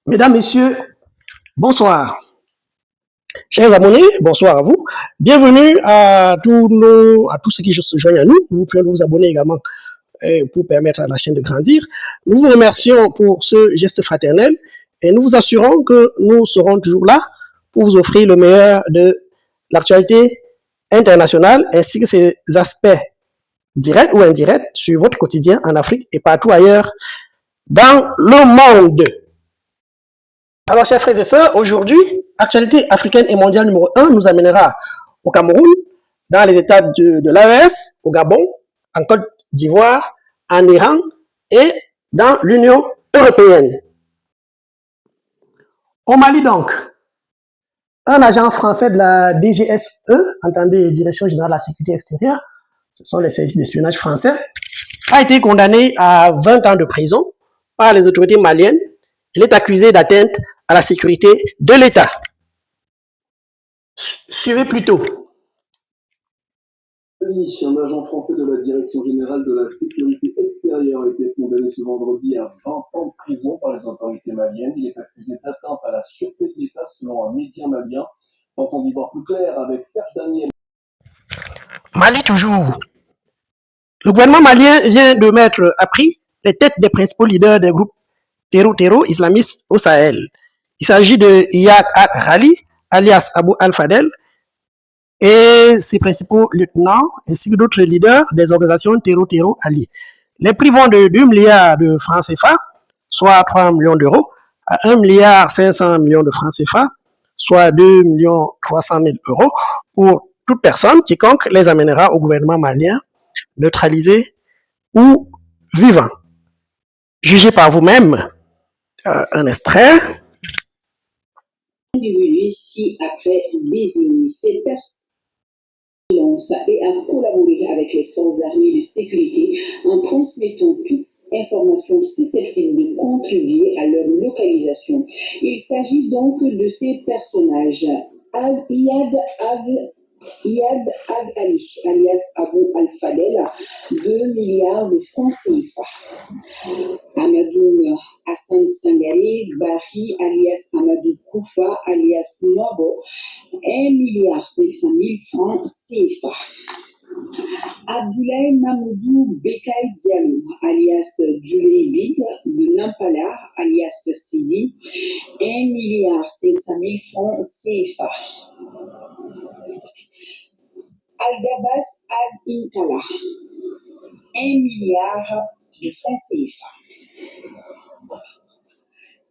Mesdames, Messieurs, bonsoir. Chers abonnés, bonsoir à vous. Bienvenue à tous ceux qui se joignent à nous. Nous vous prions de vous abonner également pour permettre à la chaîne de grandir. Nous vous remercions pour ce geste fraternel et nous vous assurons que nous serons toujours là pour vous offrir le meilleur de l'actualité internationale ainsi que ses aspects directs ou indirects sur votre quotidien en Afrique et partout ailleurs dans le monde. Alors, chers frères et sœurs, aujourd'hui, actualité africaine et mondiale numéro 1 nous amènera au Cameroun, dans les États de l'AES, au Gabon, en Côte d'Ivoire, en Iran et dans l'Union européenne. Au Mali donc, un agent français de la DGSE, entendez Direction générale de la sécurité extérieure, ce sont les services d'espionnage français, a été condamné à 20 ans de prison par les autorités maliennes. Il est accusé d'atteinte à la sécurité de l'État. Suivez plutôt. Un agent français de la Direction générale de la sécurité extérieure a été condamné ce vendredi à 20 ans de prison par les autorités maliennes. Il est accusé d'atteinte à la sûreté de l'État selon un média malien. Tentons d'y voir plus clair avec Serge Daniel. Mali toujours. Le gouvernement malien vient de mettre à prix les têtes des principaux leaders des groupes terror islamistes au Sahel. Il s'agit de Iyad Al-Rali, alias Abu Al-Fadel, et ses principaux lieutenants, ainsi que d'autres leaders des organisations terror alliées. Les prix vont de 2 milliards de francs CFA, soit 3 millions d'euros, à 1 milliard 500 millions de francs CFA, soit 2 millions 300 000 euros, pour toute personne quiconque les amènera au gouvernement malien, neutralisé ou vivant. Jugez par vous-même. Un extrait. Ici après désigner ces personnes et à collaborer avec les forces armées de sécurité en transmettant toutes informations susceptibles de contribuer à leur localisation. Il s'agit donc de ces personnages. Iyad Ag-Ali, alias Abu Al-Fadel, 2 milliards de francs CFA. Amadou Hassan Sangari Bari, alias Amadou Koufa, alias Nobo, 1 milliard 500 000 francs CFA. Abdoulaye Mamoudou Bekay Diallo, alias Djulé Bid, de Nampala, alias Sidi, 1 milliard 500 000 francs CFA. Al-Gabas Al-Intala, 1 milliard de francs CFA.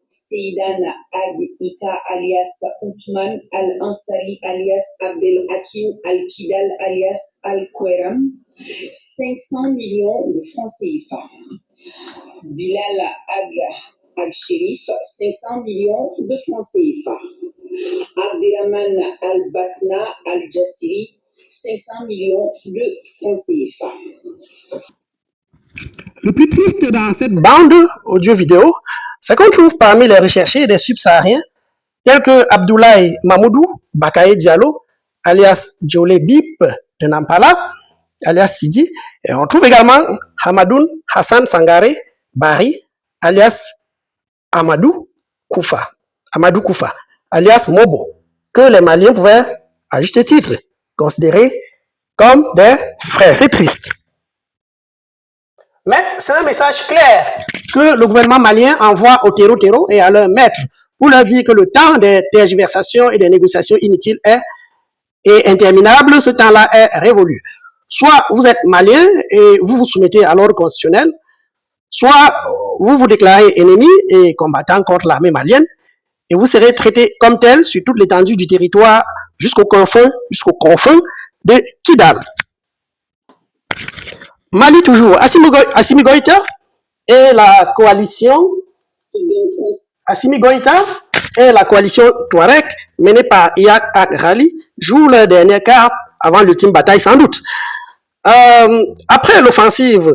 Seidan Ag-Ita alias Othman Al-Ansari alias Abdel Hakim Al-Kidal alias Al-Koueram, 500 millions de francs CFA. Bilal Ag-Sherif, 500 millions de francs CFA. Abderrahman Al-Batna Al-Jassiri, 500 millions de francs CFA. Le plus triste dans cette bande audio-vidéo, c'est qu'on trouve parmi les recherchés des subsahariens tels que Abdoulaye Mamoudou Bakaye Diallo, alias Djolé Bip de Nampala, alias Sidi, et on trouve également Hamadoun Hassan Sangare Bari, alias Amadou Koufa, alias Mobo, que les Maliens pouvaient, à juste titre, considérer comme des frères. C'est triste. Mais c'est un message clair que le gouvernement malien envoie aux terreaux et à leurs maîtres pour leur dire que le temps des tergiversations et des négociations inutiles est interminable. Ce temps-là est révolu. Soit vous êtes malien et vous vous soumettez à l'ordre constitutionnel, soit vous vous déclarez ennemi et combattant contre l'armée malienne et vous serez traité comme tel sur toute l'étendue du territoire jusqu'au confin de Kidal. Mali toujours, Assimi Goïta et la coalition Touareg menée par Iyad Ag-Rali jouent leur dernière carte avant l'ultime bataille sans doute. Après l'offensive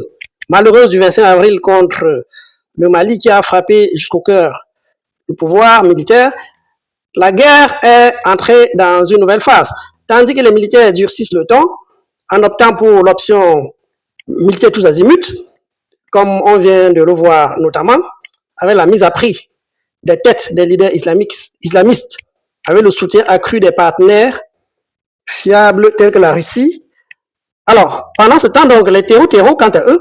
malheureuse du 25 avril contre le Mali qui a frappé jusqu'au cœur du pouvoir militaire, la guerre est entrée dans une nouvelle phase. Tandis que les militaires durcissent le ton en optant pour l'option militaire tous azimuts, comme on vient de le voir notamment avec la mise à prix des têtes des leaders islamistes avec le soutien accru des partenaires fiables tels que la Russie. Alors, pendant ce temps, donc, les terreaux, quant à eux,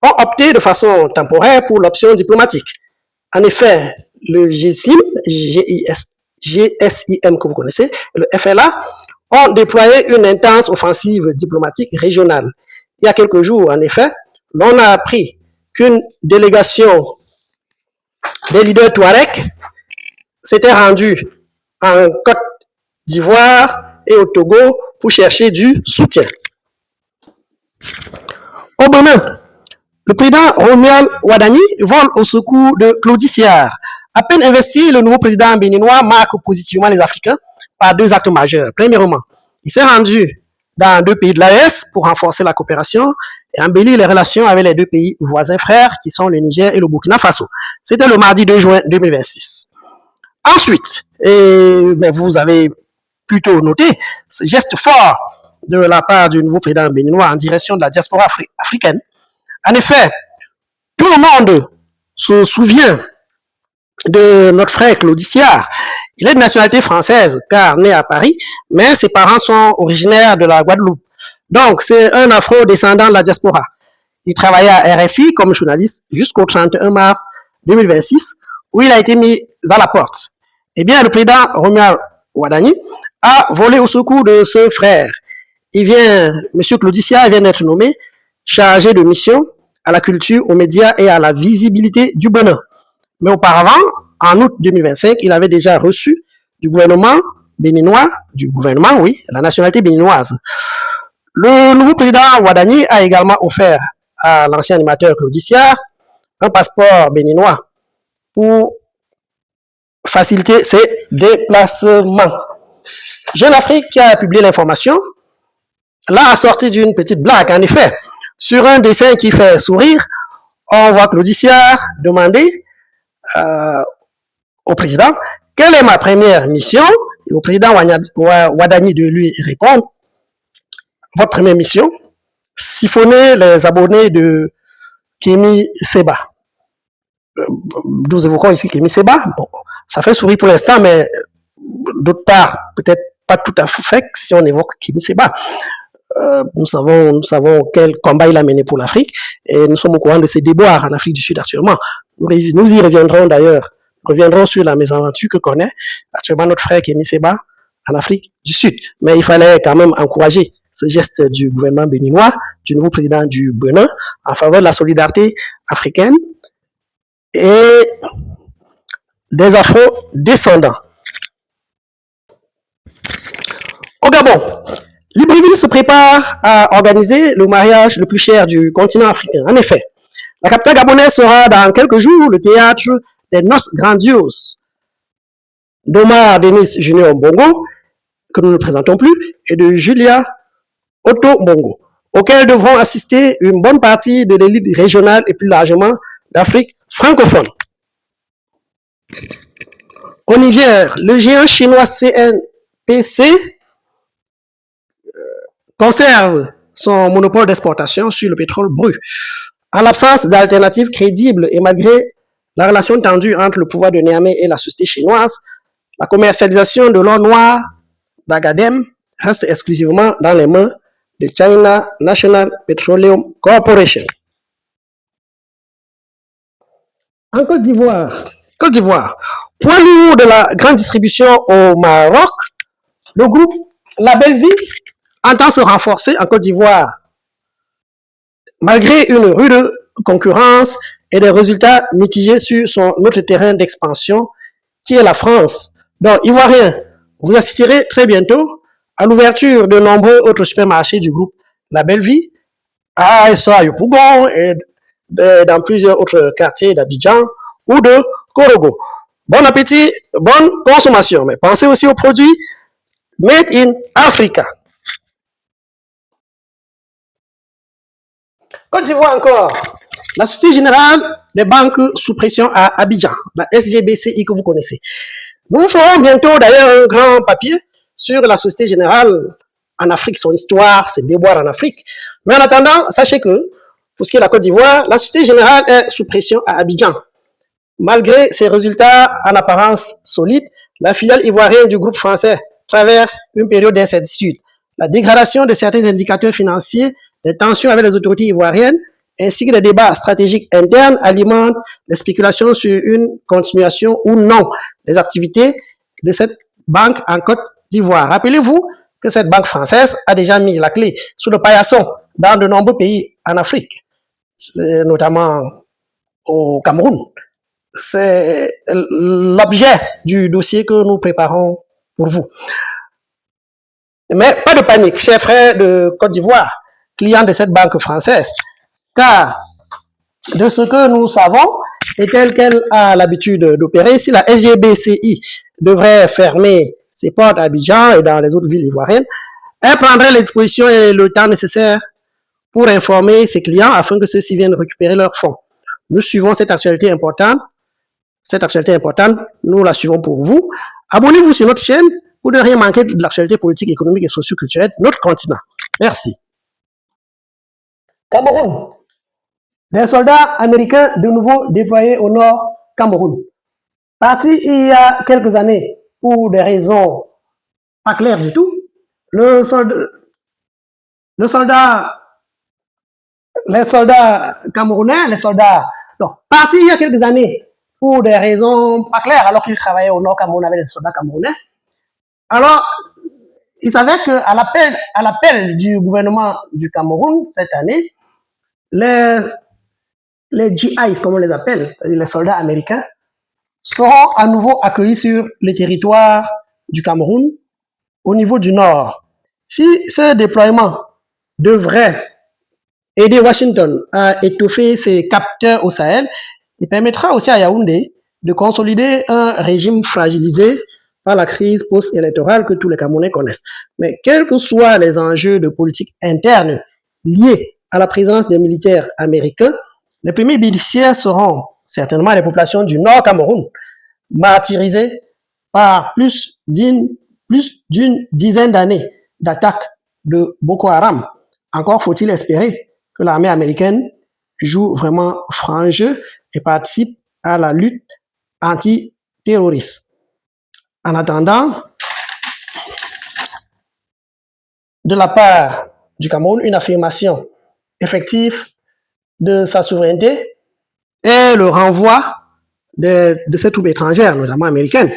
ont opté de façon temporaire pour l'option diplomatique. En effet, le GSIM, GSIM que vous connaissez, le FLA, ont déployé une intense offensive diplomatique régionale. Il y a quelques jours, en effet, l'on a appris qu'une délégation des leaders Touareg s'était rendue en Côte d'Ivoire et au Togo pour chercher du soutien. Au Bénin, le président Romuald Wadani vole au secours de Claudie Siard. À peine investi, le nouveau président béninois marque positivement les Africains par deux actes majeurs. Premièrement, il s'est rendu dans 2 pays de l'AES pour renforcer la coopération et embellir les relations avec les 2 pays voisins frères qui sont le Niger et le Burkina Faso. C'était le mardi 2 juin 2026. Ensuite, mais vous avez plutôt noté ce geste fort de la part du nouveau président béninois en direction de la diaspora africaine. En effet, tout le monde se souvient de notre frère Claudie Siard. Il est de nationalité française, car né à Paris, mais ses parents sont originaires de la Guadeloupe. Donc, c'est un afro-descendant de la diaspora. Il travaillait à RFI comme journaliste jusqu'au 31 mars 2026, où il a été mis à la porte. Eh bien, le président Romuald Wadani a volé au secours de ce frère. M. Claudie Siard vient d'être nommé chargé de mission à la culture, aux médias et à la visibilité du Bénin. Mais auparavant, en août 2025, il avait déjà reçu du gouvernement béninois, la nationalité béninoise. Le nouveau président Wadani a également offert à l'ancien animateur Claudie Siard un passeport béninois pour faciliter ses déplacements. Jeune Afrique qui a publié l'information l'a assorti d'une petite blague. En effet, sur un dessin qui fait sourire, on voit Claudie Siard demander au président quelle est ma première mission, et au président Wadani de lui répondre votre première mission, siphonner les abonnés de Kémy Séba. Nous évoquons ici Kémy Séba. Bon, ça fait sourire pour l'instant, mais d'autre part, peut-être pas tout à fait si on évoque Kémy Séba. Nous savons quel combat il a mené pour l'Afrique et nous sommes au courant de ses déboires en Afrique du Sud actuellement. Nous y reviendrons d'ailleurs, sur la mésaventure que connaît actuellement notre frère Kémy Séba en Afrique du Sud. Mais il fallait quand même encourager ce geste du gouvernement béninois, du nouveau président du Bénin, en faveur de la solidarité africaine et des afro-descendants. Au Gabon, Libreville se prépare à organiser le mariage le plus cher du continent africain. En effet, la capitale gabonaise sera dans quelques jours le théâtre des noces grandioses d'Omar Denis Junior Bongo, que nous ne présentons plus, et de Julia Otto Bongo, auxquels devront assister une bonne partie de l'élite régionale et plus largement d'Afrique francophone. Au Niger, le géant chinois CNPC conserve son monopole d'exportation sur le pétrole brut. En l'absence d'alternatives crédibles et malgré la relation tendue entre le pouvoir de Niamey et la société chinoise, la commercialisation de l'or noir d'Agadem reste exclusivement dans les mains de China National Petroleum Corporation. En Côte d'Ivoire, point lourd de la grande distribution au Maroc, le groupe La Belle Vie entend se renforcer en Côte d'Ivoire. Malgré une rude concurrence et des résultats mitigés sur son autre terrain d'expansion, qui est la France. Donc, Ivoiriens, vous assisterez très bientôt à l'ouverture de nombreux autres supermarchés du groupe La Belle Vie, à Yopougon et dans plusieurs autres quartiers d'Abidjan ou de Korogo. Bon appétit, bonne consommation, mais pensez aussi aux produits made in Africa. Côte d'Ivoire encore, la Société Générale des banques sous pression à Abidjan, la SGBCI que vous connaissez. Nous ferons bientôt d'ailleurs un grand papier sur la Société Générale en Afrique, son histoire, ses déboires en Afrique. Mais en attendant, sachez que, pour ce qui est de la Côte d'Ivoire, la Société Générale est sous pression à Abidjan. Malgré ses résultats en apparence solides, la filiale ivoirienne du groupe français traverse une période d'incertitude. La dégradation de certains indicateurs financiers, les tensions avec les autorités ivoiriennes, ainsi que les débats stratégiques internes alimentent les spéculations sur une continuation ou non des activités de cette banque en Côte d'Ivoire. Rappelez-vous que cette banque française a déjà mis la clé sous le paillasson dans de nombreux pays en Afrique, notamment au Cameroun. C'est l'objet du dossier que nous préparons pour vous. Mais pas de panique, chers frères de Côte d'Ivoire, clients de cette banque française, car de ce que nous savons et tel qu'elle a l'habitude d'opérer, si la SGBCI devrait fermer ses portes à Abidjan et dans les autres villes ivoiriennes, elle prendrait les dispositions et le temps nécessaire pour informer ses clients afin que ceux-ci viennent récupérer leurs fonds. Nous suivons cette actualité importante. Nous la suivons pour vous. Abonnez-vous sur notre chaîne pour ne rien manquer de l'actualité politique, économique et socio-culturelle de notre continent. Merci. Cameroun. Des soldats américains de nouveau déployés au nord Cameroun. Partis il y a quelques années pour des raisons pas claires du tout, les soldats camerounais, partis il y a quelques années pour des raisons pas claires alors qu'ils travaillaient au nord Cameroun avec les soldats camerounais. Alors, il s'avère qu'à l'appel du gouvernement du Cameroun cette année, les GIs, comme on les appelle, les soldats américains, seront à nouveau accueillis sur le territoire du Cameroun au niveau du nord. Si ce déploiement devrait aider Washington à étoffer ses capteurs au Sahel, il permettra aussi à Yaoundé de consolider un régime fragilisé par la crise post-électorale que tous les Camerounais connaissent. Mais quels que soient les enjeux de politique interne liés à la présence des militaires américains, les premiers bénéficiaires seront certainement les populations du Nord Cameroun, martyrisées par plus d'une dizaine d'années d'attaques de Boko Haram. Encore faut-il espérer que l'armée américaine joue vraiment franc jeu et participe à la lutte antiterroriste. En attendant, de la part du Cameroun, une affirmation effective de sa souveraineté et le renvoi de ces troupes étrangères, notamment américaines,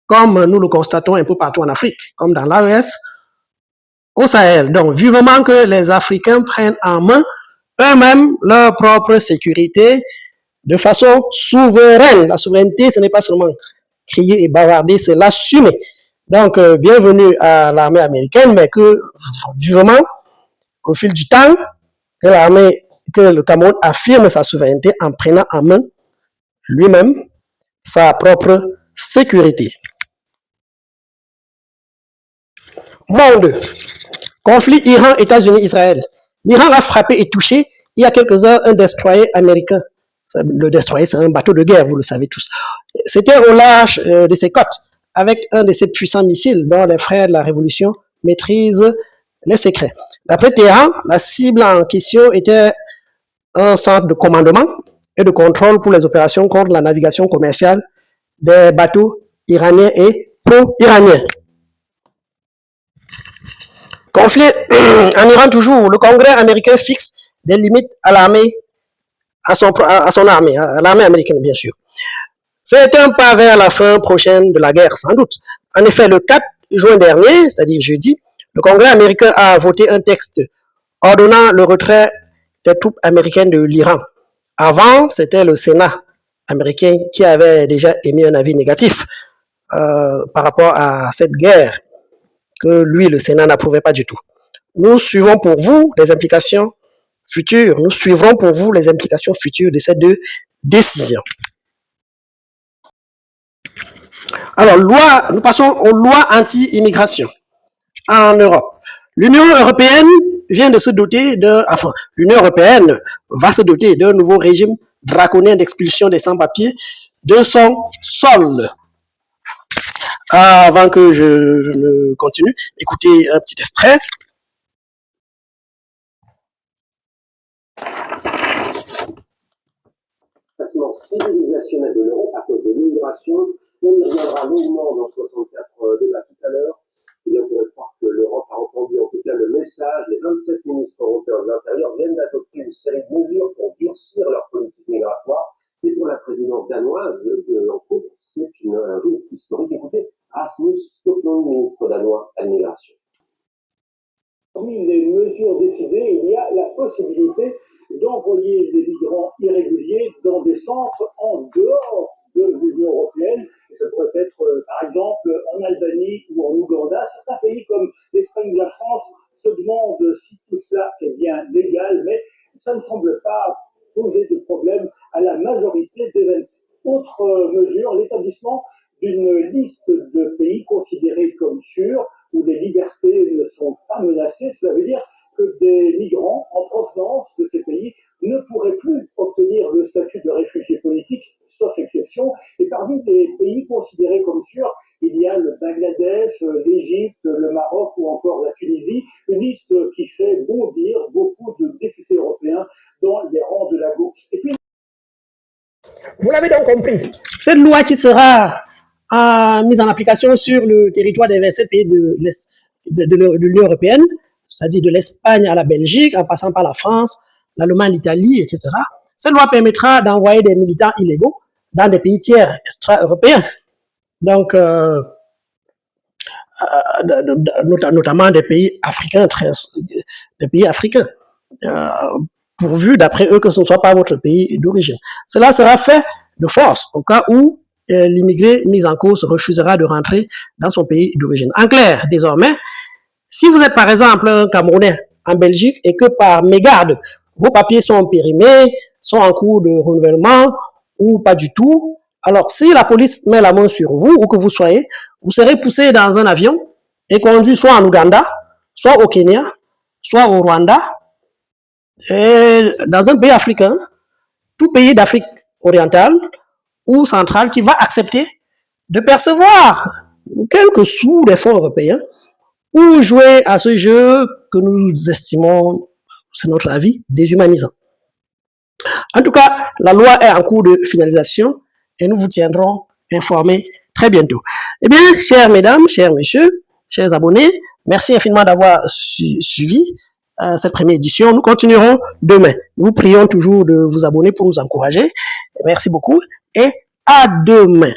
comme nous le constatons un peu partout en Afrique, comme dans l'AES, au Sahel. Donc, vivement que les Africains prennent en main eux-mêmes leur propre sécurité de façon souveraine. La souveraineté, ce n'est pas seulement crier et bavarder, c'est l'assumer. Donc, bienvenue à l'armée américaine, mais que vivement, qu'au fil du temps, que le Cameroun affirme sa souveraineté en prenant en main lui-même sa propre sécurité. Monde. Conflit Iran, États-Unis, Israël. L'Iran a frappé et touché il y a quelques heures un destroyer américain. Le destroyer, c'est un bateau de guerre, vous le savez tous. C'était au large de ses côtes, avec un de ces puissants missiles dont les frères de la Révolution maîtrisent les secrets. D'après Téhéran, la cible en question était un centre de commandement et de contrôle pour les opérations contre la navigation commerciale des bateaux iraniens et pro-iraniens. Conflit en Iran toujours, le Congrès américain fixe des limites à l'armée, à son armée, à l'armée américaine bien sûr. C'est un pas vers la fin prochaine de la guerre, sans doute. En effet, le 4 juin dernier, c'est-à-dire jeudi, le Congrès américain a voté un texte ordonnant le retrait des troupes américaines de l'Iran. Avant, c'était le Sénat américain qui avait déjà émis un avis négatif par rapport à cette guerre que lui, le Sénat, n'approuvait pas du tout. Nous suivons pour vous les implications futures. Nous suivrons pour vous les implications futures de ces deux décisions. Alors, nous passons aux lois anti-immigration en Europe. L'Union européenne vient de se doter l'Union européenne va se doter d'un nouveau régime draconien d'expulsion des sans-papiers de son sol. Avant que je ne continue, écoutez un petit extrait. classement civilisationnel de l'Europe à cause de l'immigration. On y reviendra longuement dans 64 débats tout à l'heure. Et on pourrait croire que l'Europe a entendu en tout cas le message. Les 27 ministres européens de l'Intérieur viennent d'adopter une série de mesures pour durcir leur politique migratoire. Et pour la présidence danoise en cours, c'est un jour historique. Écoutez, Rasmus Stoklund, ministre danois à l'immigration. Parmi les mesures décidées, il y a la possibilité d'envoyer des migrants irréguliers dans des centres en dehors de l'Union européenne. Ça pourrait être, par exemple, en Albanie ou en Ouganda. Certains pays comme l'Espagne ou la France se demandent si tout cela est bien légal, mais ça ne semble pas poser de problème à la majorité des 27. Autre mesure, l'établissement d'une liste de pays considérés comme sûrs, où les libertés ne sont pas menacées. Cela veut dire que des migrants en provenance de ces pays ne pourraient plus obtenir le statut de réfugié politique, sauf exception. Et parmi les pays considérés comme sûrs, il y a le Bangladesh, l'Égypte, le Maroc ou encore la Tunisie, une liste qui fait bondir beaucoup de députés européens dans les rangs de la gauche. Et puis, vous l'avez donc compris, cette loi qui sera mise en application sur le territoire des 27 pays de l'Union européenne, c'est-à-dire de l'Espagne à la Belgique, en passant par la France, l'Allemagne, l'Italie, etc. Cette loi permettra d'envoyer des militants illégaux dans des pays tiers extra-européens, donc notamment des pays africains, pourvu d'après eux que ce ne soit pas votre pays d'origine. Cela sera fait de force au cas où l'immigré mis en cause refusera de rentrer dans son pays d'origine. En clair, désormais, si vous êtes par exemple un Camerounais en Belgique et que par mégarde, vos papiers sont périmés, sont en cours de renouvellement ou pas du tout, alors si la police met la main sur vous, où que vous soyez, vous serez poussé dans un avion et conduit soit en Ouganda, soit au Kenya, soit au Rwanda, et dans un pays africain, tout pays d'Afrique orientale ou centrale qui va accepter de percevoir quelques sous des fonds européens ou jouer à ce jeu que nous estimons, c'est notre avis, déshumanisant. En tout cas, la loi est en cours de finalisation et nous vous tiendrons informés très bientôt. Eh bien, chères mesdames, chers messieurs, chers abonnés, merci infiniment d'avoir suivi cette première édition. Nous continuerons demain. Nous prions toujours de vous abonner pour nous encourager. Merci beaucoup et à demain.